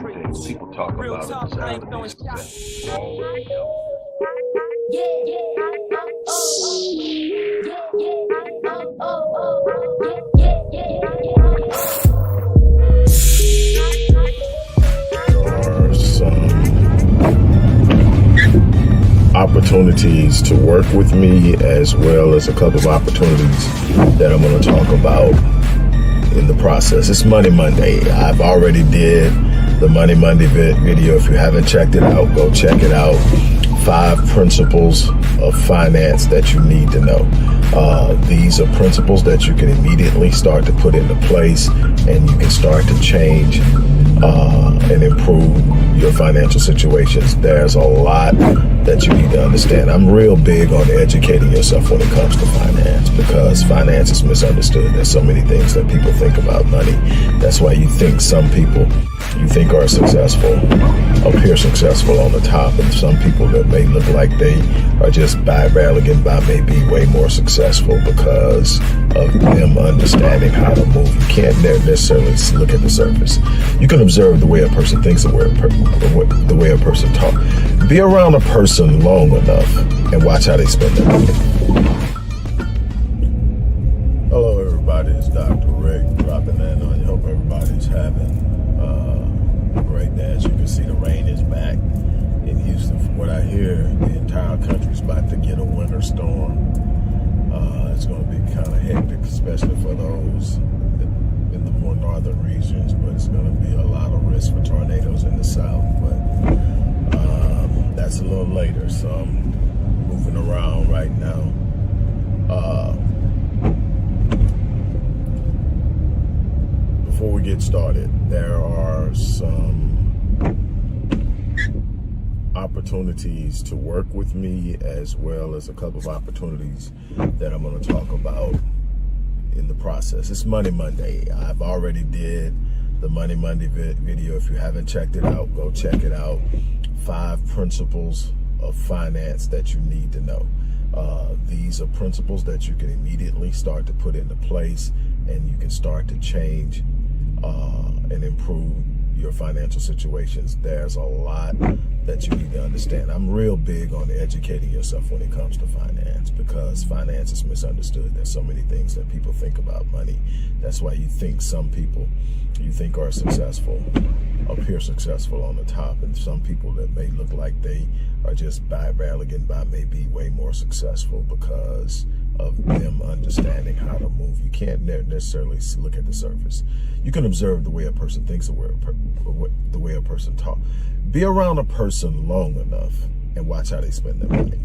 things people talk Real about talk, in I the ain't throwing shots. There are some opportunities to work with me, as well as a couple of opportunities that I'm going to talk about in the process. It's Money Monday. I've already did the Money Monday video. If you haven't checked it out, go check it out. 5 principles of finance that you need to know. These are principles that you can immediately start to put into place, and you can start to change and improve your financial situations. There's a lot that you need to understand. I'm real big on educating yourself when it comes to finance, because finance is misunderstood. There's so many things that people think about money. That's why you think some people you think are successful appear successful on the top, and some people that may look like they are just barely getting by may be way more successful because of them understanding how to move. You can't necessarily look at the surface. You can observe the way a person thinks, the way a person talks. Be around a person long enough and watch how they spend their money. Hello everybody, it's Dr. Rick dropping in on you. Hope everybody's having a great day. As you can see, the rain is back in Houston. From what I hear, the entire country's about to get a winter storm. It's going to be kind of hectic, especially for those in the more northern regions, but it's going to be a lot of risk for tornadoes in the south. But that's a little later, so I'm moving around right now. Before we get started, there are some opportunities to work with me, as well as a couple of opportunities that I'm going to talk about in the process. It's Money Monday. I've already did the Money Monday video. If you haven't checked it out, go check it out. 5 principles of finance that you need to know. These are principles that you can immediately start to put into place, and you can start to change and improve your financial situations. There's a lot that you need to understand. I'm real big on educating yourself when it comes to finance, because finance is misunderstood. There's so many things that people think about money. That's why you think some people you think are successful appear successful on the top, and some people that may look like they are just barely getting by may be way more successful because of them understanding how to move. You can't necessarily look at the surface. You can observe the way a person thinks, the way a person talks. Be around a person long enough and watch how they spend their money.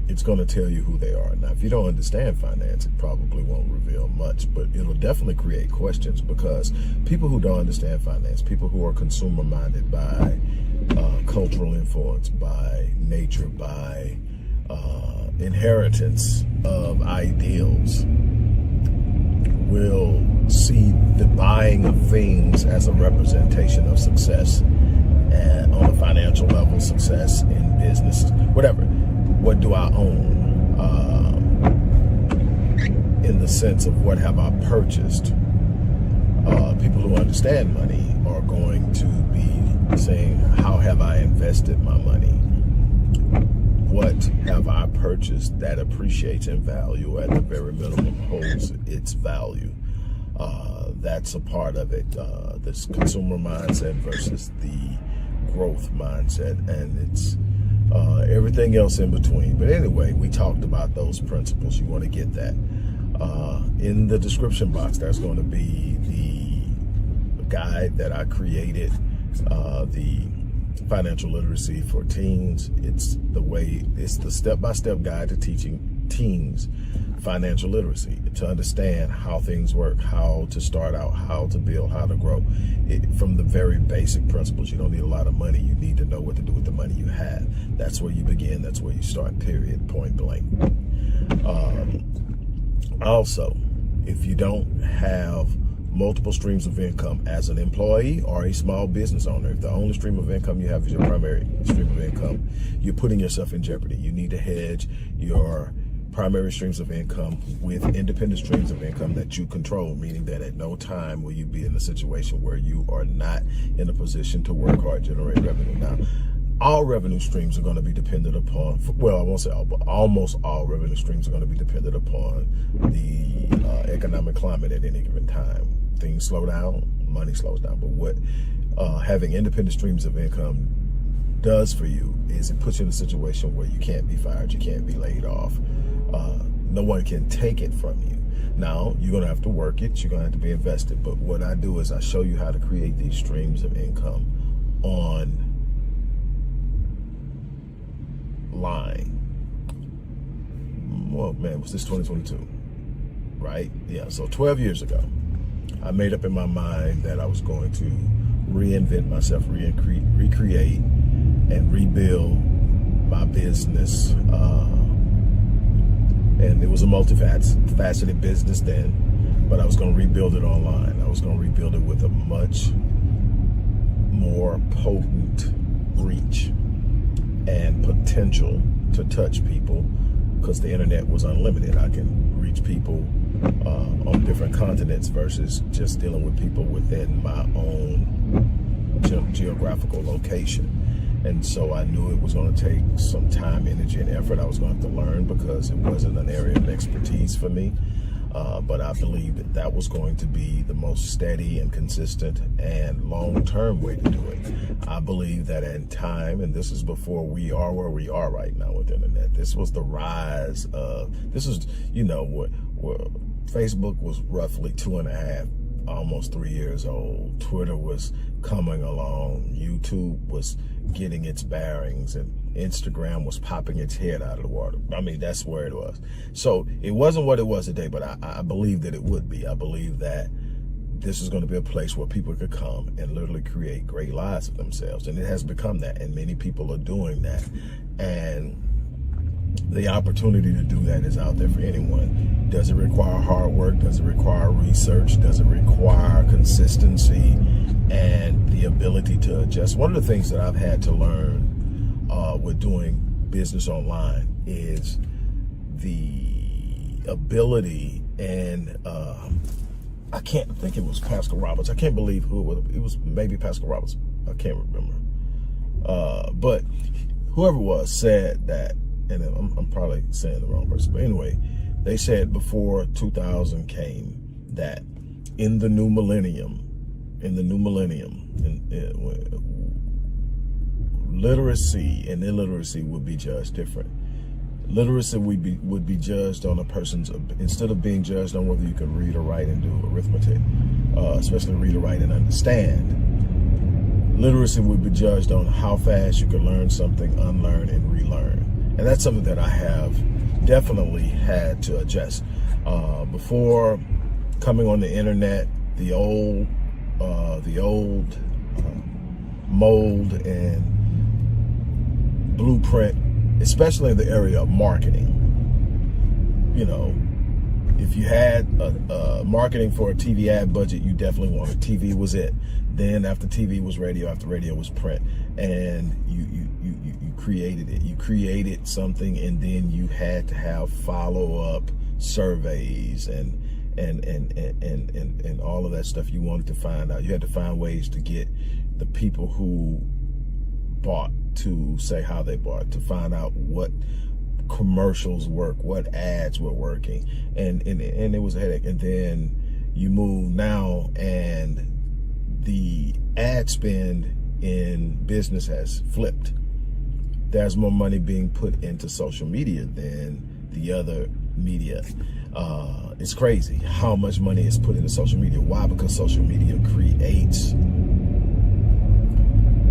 It's going to tell you who they are. Now, if you don't understand finance, it probably won't reveal much, but it'll definitely create questions, because people who don't understand finance, people who are consumer minded by cultural influence, by nature, by inheritance of ideals, will see the buying of things as a representation of success, and on a financial level, success in business, whatever. What do I own? In the sense of what have I purchased? People who understand money are going to be saying, how have I invested my money? What have I purchased that appreciates in value, at the very minimum holds its value? That's a part of it. This consumer mindset versus the growth mindset, and it's everything else in between. But anyway, we talked about those principles. You want to get that. In the description box, there's going to be the guide that I created, the financial literacy for teens. It's the step-by-step guide to teaching teens financial literacy, to understand how things work, how to start out, how to build, how to grow. From the very basic principles. You don't need a lot of money. You need to know what to do with the money you have. That's where you begin. That's where you start, period, point blank. Also, if you don't have multiple streams of income as an employee or a small business owner, if the only stream of income you have is your primary stream of income, you're putting yourself in jeopardy. You need to hedge your primary streams of income with independent streams of income that you control, meaning that at no time will you be in a situation where you are not in a position to work hard, generate revenue. Now, all revenue streams are going to be dependent upon, well, I won't say all, but almost all revenue streams are going to be dependent upon the economic climate at any given time. Things slow down, money slows down. But what having independent streams of income does for you is it puts you in a situation where you can't be fired, you can't be laid off. No one can take it from you. Now, you're going to have to work it, you're going to have to be invested. But what I do is I show you how to create these streams of income online. Well, man, was this 2022? Right? Yeah, so 12 years ago, I made up in my mind that I was going to reinvent myself, recreate, and rebuild my business. And it was a multifaceted business then, but I was going to rebuild it online. I was going to rebuild it with a much more potent reach and potential to touch people, because the internet was unlimited. I can reach people on different continents versus just dealing with people within my own geographical location. And so I knew it was going to take some time, energy, and effort I was going to have to learn, because it wasn't an area of expertise for me. But I believe that that was going to be the most steady and consistent and long-term way to do it. I believe that in time, and this is before we are where we are right now with the internet, this was the rise of, this is, you know, what Facebook was roughly 2.5, almost 3 years old. Twitter was coming along. YouTube was getting its bearings, and Instagram was popping its head out of the water. I mean, that's where it was. So it wasn't what it was today, but I believe that it would be. I believe that this is going to be a place where people could come and literally create great lives for themselves. And it has become that, and many people are doing that. And the opportunity to do that is out there for anyone. Does it require hard work? Does it require research? Does it require consistency and the ability to adjust? One of the things that I've had to learn with doing business online is the ability, and I can't think it was Pascal Roberts. I can't believe who it was. Maybe Pascal Roberts. I can't remember. But whoever it was said that, and I'm probably saying the wrong person, but anyway, they said before 2000 came that in the new millennium, literacy and illiteracy would be judged different. Literacy would be judged on a person's, instead of being judged on whether you can read or write and do arithmetic, especially read or write and understand. Literacy would be judged on how fast you can learn something, unlearn, and relearn. And that's something that I have definitely had to adjust. Before coming on the internet, the old mold and blueprint, especially in the area of marketing. You know, if you had marketing for a TV ad budget, you definitely wanted TV was it. Then after TV was radio, after radio was print, and you created it. You created something, and then you had to have follow-up surveys and all of that stuff you wanted to find out. You had to find ways to get the people who bought to say how they bought, to find out what commercials work, what ads were working, and it was a headache. And then you move now, and the ad spend in business has flipped. There's more money being put into social media than the other media. It's crazy how much money is put into social media. Why? Because social media creates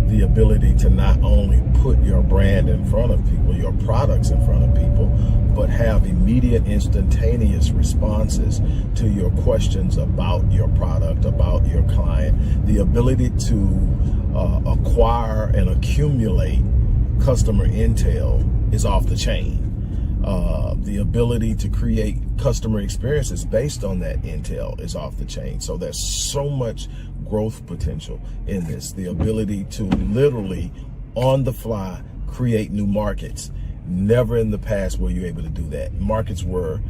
the ability to not only put your brand in front of people, your products in front of people, but have immediate, instantaneous responses to your questions about your product, about your client. The ability to acquire and accumulate customer intel is off the chain. The ability to create customer experiences based on that intel is off the chain. So there's so much growth potential in this. The ability to literally on the fly create new markets Never in the past were you able to do that. Markets were,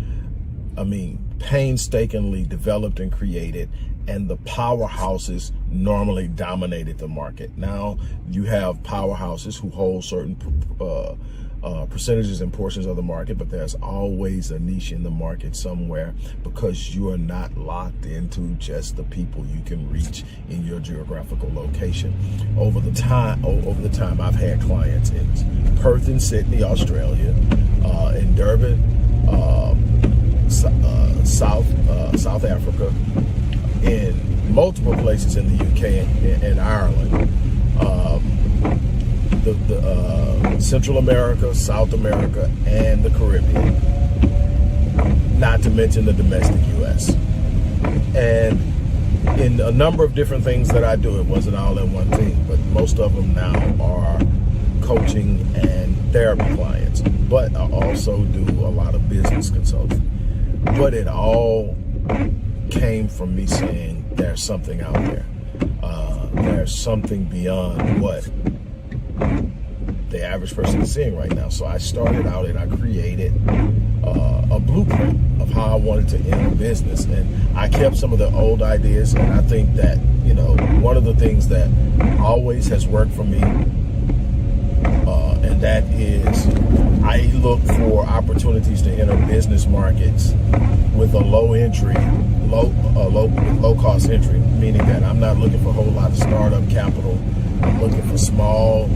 painstakingly developed and created, and the powerhouses normally dominated the market. Now you have powerhouses who hold certain percentages and portions of the market, but there's always a niche in the market somewhere, because you are not locked into just the people you can reach in your geographical location. Over the time I've had clients in Perth and Sydney, Australia, in Durban, South Africa, in multiple places in the UK and Ireland, Central America, South America, and the Caribbean, not to mention the domestic US. And in a number of different things that I do, it wasn't all in one thing, but most of them now are coaching and therapy clients, but I also do a lot of business consulting. But it all came from me saying there's something out there. There's something beyond what the average person is seeing right now. So I started out and I created a blueprint of how I wanted to end a business. And I kept some of the old ideas, and I think that, one of the things that always has worked for me, and that is I look for opportunities to enter business markets with a low cost entry, meaning that I'm not looking for a whole lot of startup capital. I'm looking for small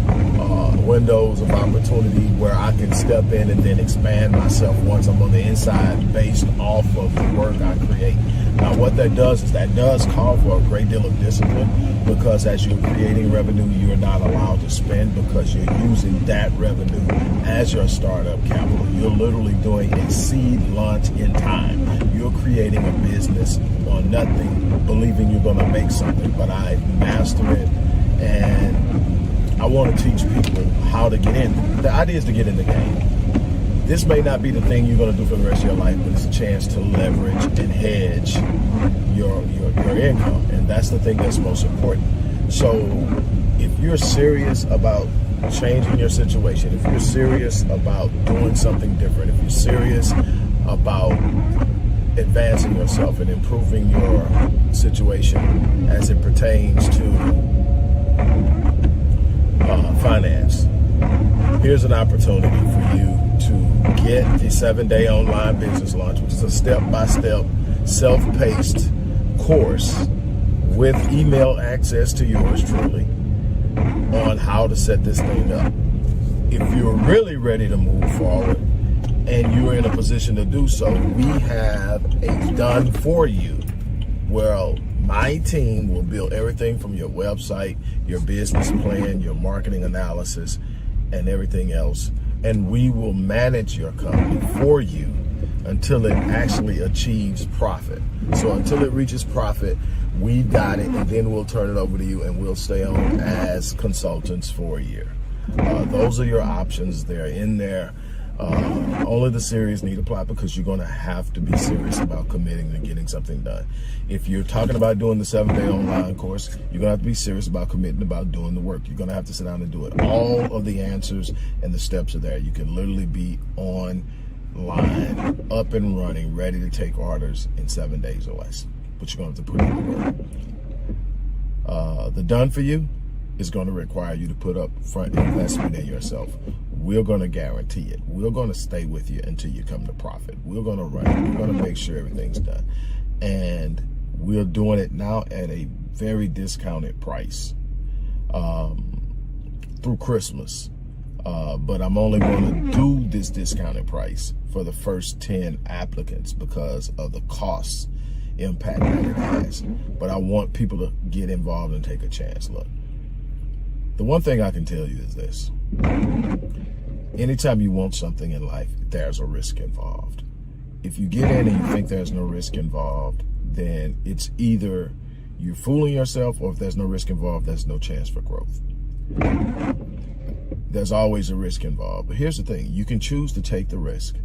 windows of opportunity where I can step in and then expand myself once I'm on the inside based off of the work I create. Now, what that does is that does call for a great deal of discipline, because as you're creating revenue, you're not allowed to spend, because you're using that revenue as your startup capital. You're literally doing a seed launch in time. You're creating a business on nothing, believing you're going to make something. But I master it, and I want to teach people how to get in. The idea is to get in the game. This may not be the thing you're going to do for the rest of your life, but it's a chance to leverage and hedge your income. And that's the thing that's most important. So if you're serious about changing your situation, if you're serious about doing something different, if you're serious about advancing yourself and improving your situation as it pertains to finance, here's an opportunity for you to get a 7-day online business launch, which is a step-by-step, self-paced course with email access to yours truly on how to set this thing up. If you're really ready to move forward and you're in a position to do so, we have a done for you. Well, my team will build everything from your website, your business plan, your marketing analysis, and everything else. And we will manage your company for you until it actually achieves profit. So until it reaches profit, we've got it, and then we'll turn it over to you, and we'll stay on as consultants for a year. Those are your options. They're in there. Only the serious need apply, because you're going to have to be serious about committing and getting something done. If you're talking about doing the 7-day online course, you're going to have to be serious about committing, about doing the work. You're going to have to sit down and do it. All of the answers and the steps are there. You can literally be online, up and running, ready to take orders in 7 days or less. But you're going to have to put in the work. The done for you is going to require you to put up front investment in yourself. We're going to guarantee it. We're going to stay with you until you come to profit. We're going to run it. We're going to make sure everything's done. And we're doing it now at a very discounted price through Christmas. But I'm only going to do this discounted price for the first 10 applicants because of the costs impact that it has. But I want people to get involved and take a chance. Look, the one thing I can tell you is this. Anytime you want something in life, there's a risk involved. If you get in and you think there's no risk involved, then it's either you're fooling yourself, or if there's no risk involved, there's no chance for growth. There's always a risk involved. But here's the thing. You can choose to take the risk.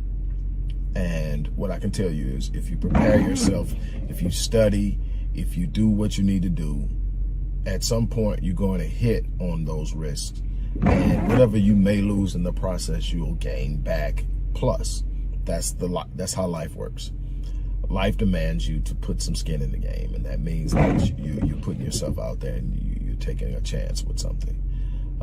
And what I can tell you is, if you prepare yourself, if you study, if you do what you need to do, at some point you're going to hit on those risks, And whatever you may lose in the process, you'll gain back plus. That's how life works. Life demands you to put some skin in the game, and that means that you're putting yourself out there and you're taking a chance with something.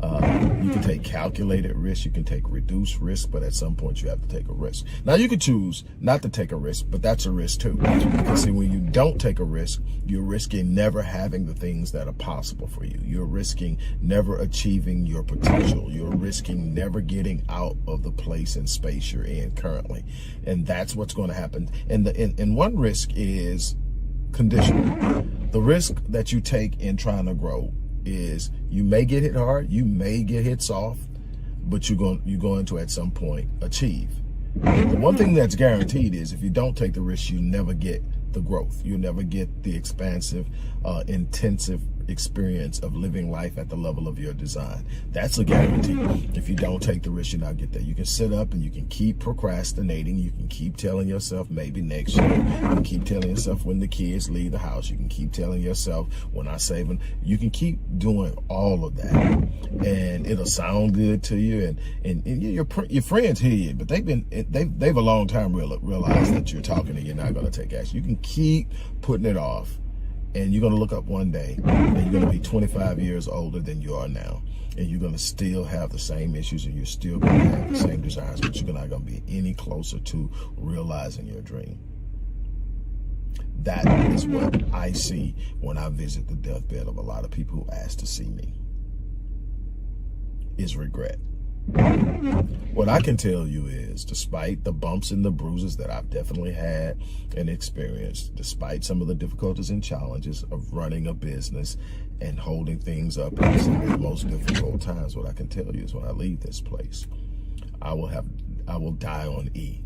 You can take calculated risk, you can take reduced risk, but at some point you have to take a risk. Now you can choose not to take a risk, but that's a risk too. Because see, when you don't take a risk, you're risking never having the things that are possible for you. You're risking never achieving your potential. You're risking never getting out of the place and space you're in currently. And that's what's going to happen. And one risk is conditional. The risk that you take in trying to grow is you may get hit hard, you may get hit soft, but you're going to at some point achieve. The one thing that's guaranteed is if you don't take the risk, you never get the growth. You never get the expansive, intensive experience of living life at the level of your design. That's a guarantee. If you don't take the risk, you're not get there. You can sit up and you can keep procrastinating. You can keep telling yourself maybe next year. You can keep telling yourself when the kids leave the house. You can keep telling yourself when I save. You can keep doing all of that, and it'll sound good to you. And your friends hear you, but they've a long time realized that you're talking and you're not going to take action. You can keep putting it off. And you're going to look up one day and you're going to be 25 years older than you are now. And you're going to still have the same issues and you're still going to have the same desires, but you're not going to be any closer to realizing your dream. That is what I see when I visit the deathbed of a lot of people who ask to see me, is regret. What I can tell you is, despite the bumps and the bruises that I've definitely had and experienced, despite some of the difficulties and challenges of running a business and holding things up in some of the most difficult times, what I can tell you is when I leave this place, I will die on E.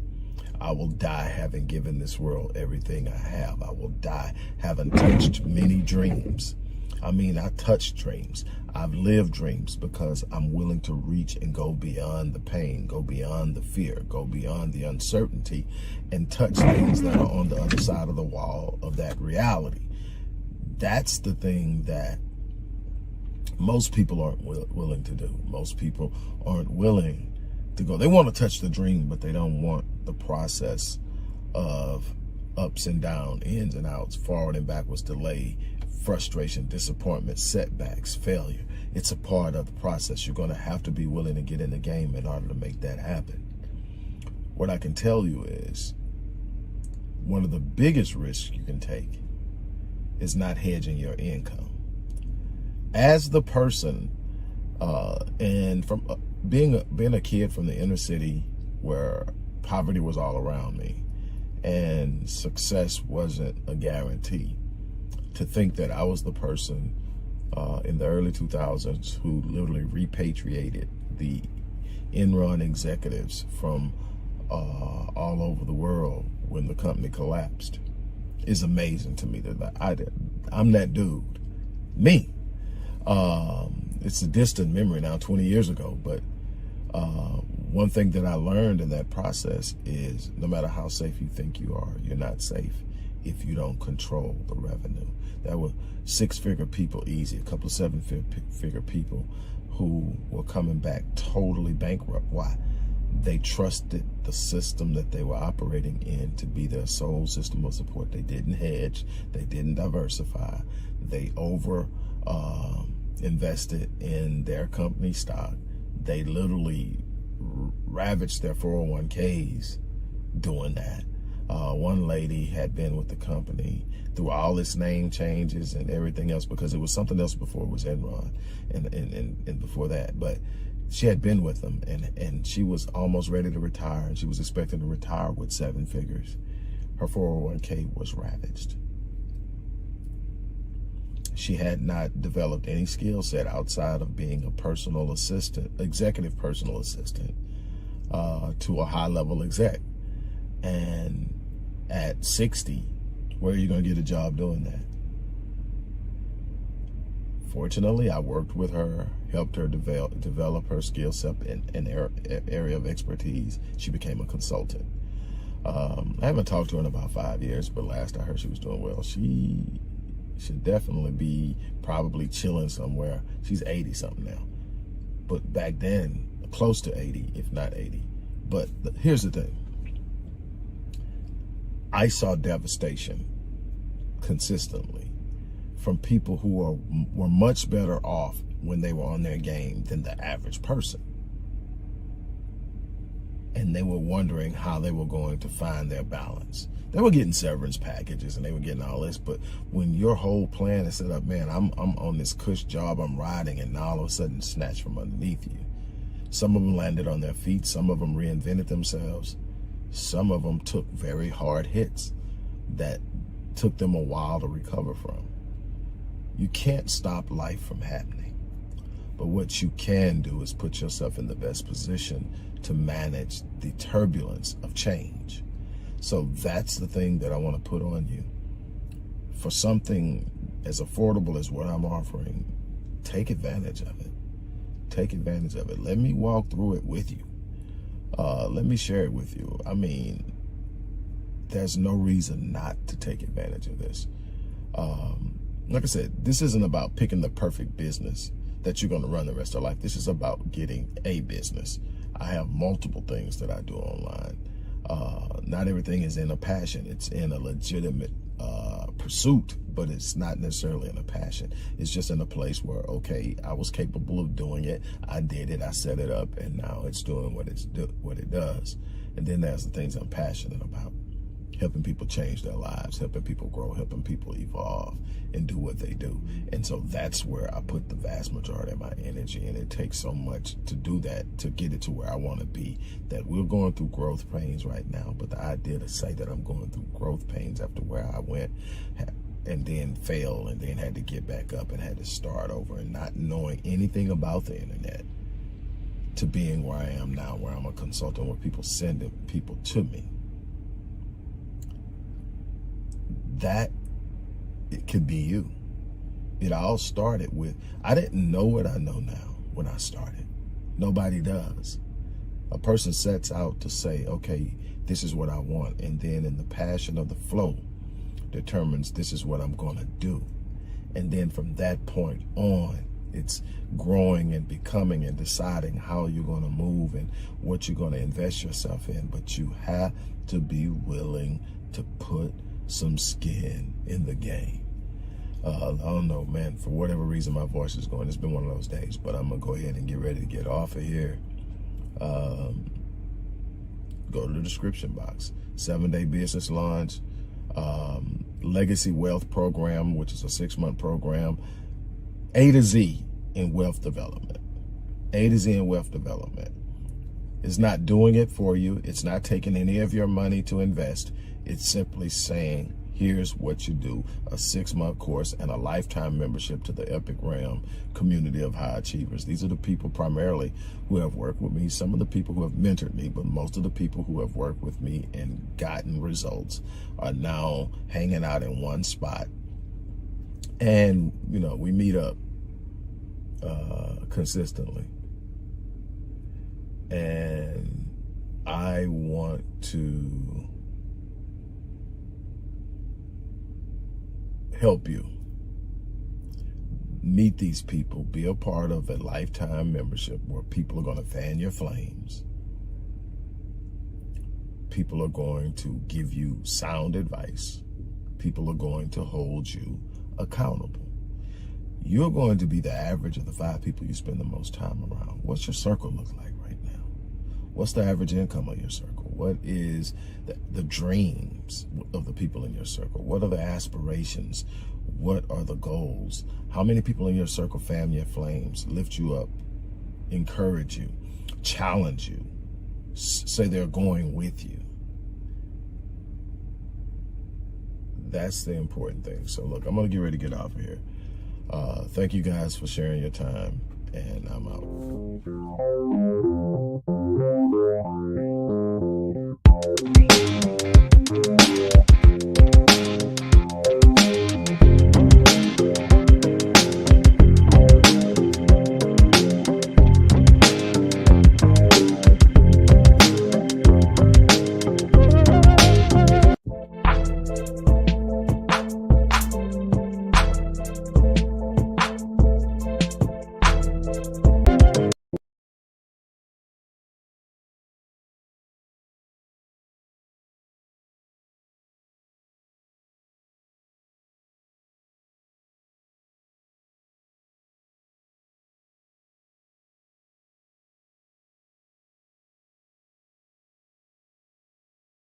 I will die having given this world everything I have. I will die having touched many dreams. I mean, I touch dreams. I've lived dreams because I'm willing to reach and go beyond the pain, go beyond the fear, go beyond the uncertainty, and touch things that are on the other side of the wall of that reality. That's the thing that most people aren't willing to do. Most people aren't willing to go. They want to touch the dream, but they don't want the process of ups and downs, ins and outs, forward and backwards, delay, frustration, disappointment, setbacks, failure. It's a part of the process. You're going to have to be willing to get in the game in order to make that happen. What I can tell you is one of the biggest risks you can take is not hedging your income. As the person, and from being a kid from the inner city where poverty was all around me and success wasn't a guarantee, to think that I was the person in the early 2000s who literally repatriated the Enroll executives from all over the world when the company collapsed is amazing to me. That I'm that dude. Me. It's a distant memory now, 20 years ago, but one thing that I learned in that process is no matter how safe you think you are, you're not safe if you don't control the revenue. There were six-figure people easy, a couple of seven-figure people who were coming back totally bankrupt. Why? They trusted the system that they were operating in to be their sole system of support. They didn't hedge. They didn't diversify. They invested in their company stock. They literally ravaged their 401ks doing that. One lady had been with the company through all its name changes and everything else, because it was something else before it was Enroll and before that. But she had been with them and she was almost ready to retire, and she was expecting to retire with 7 figures. Her 401k was ravaged. She had not developed any skill set outside of being a personal assistant, executive personal assistant to a high-level exec. And at 60, where are you going to get a job doing that? Fortunately, I worked with her, helped her develop her skill set in area of expertise. She became a consultant. I haven't talked to her in about 5 years, but last I heard she was doing well. She should definitely be probably chilling somewhere. She's 80-something now. but back then, close to 80, if not 80. But here's the thing. I saw devastation consistently from people who were much better off when they were on their game than the average person. And they were wondering how they were going to find their balance. They were getting severance packages and they were getting all this, but when your whole plan is set up, man, I'm on this cush job, I'm riding, and now all of a sudden snatched from underneath you. Some of them landed on their feet, some of them reinvented themselves, some of them took very hard hits that took them a while to recover from. You can't stop life from happening, but what you can do is put yourself in the best position to manage the turbulence of change. So that's the thing that I want to put on you. For something as affordable as what I'm offering, take advantage of it. Take advantage of it. Let me walk through it with you. Let me share it with you. I mean, there's no reason not to take advantage of this. Like I said, this isn't about picking the perfect business that you're going to run the rest of your life. This is about getting a business. I have multiple things that I do online. Not everything is in a passion. It's in a legitimate pursuit, but it's not necessarily in a passion. It's just in a place where, okay, I was capable of doing it. I did it. I set it up, and now it's doing what it does. And then there's the things I'm passionate about. Helping people change their lives, helping people grow, helping people evolve and do what they do. And so that's where I put the vast majority of my energy, and it takes so much to do that, to get it to where I want to be, that we're going through growth pains right now. But the idea to say that I'm going through growth pains after where I went and then failed and then had to get back up and had to start over and not knowing anything about the internet, to being where I am now, where I'm a consultant, where people sending people to me. That it could be you. It all started with, I didn't know what I know now when I started. Nobody does. A person sets out to say, okay, this is what I want. And then in the passion of the flow determines this is what I'm going to do. And then from that point on, it's growing and becoming and deciding how you're going to move and what you're going to invest yourself in. But you have to be willing to put some skin in the game. I don't know, man, for whatever reason my voice is going. It's been one of those days, but I'm gonna go ahead and get ready to get off of here. Go to the description box. 7-day business launch, legacy wealth program, which is a 6-month program. A to Z in wealth development. A to Z in wealth development. It's not doing it for you. It's not taking any of your money to invest. It's simply saying, here's what you do: a 6-month course and a lifetime membership to the Epic Realm community of high achievers. These are the people primarily who have worked with me, some of the people who have mentored me, but most of the people who have worked with me and gotten results are now hanging out in one spot. And, you know, we meet up consistently. And I want to help you meet these people, be a part of a lifetime membership where people are going to fan your flames. People are going to give you sound advice. People are going to hold you accountable. You're going to be the average of the 5 people you spend the most time around. What's your circle look like right now? What's the average income of your circle? What is the dreams of the people in your circle? What are the aspirations? What are the goals? How many people in your circle fan your flames, lift you up, encourage you, challenge you, say they're going with you? That's the important thing. So look, I'm going to get ready to get off of here. Thank you guys for sharing your time, and I'm out.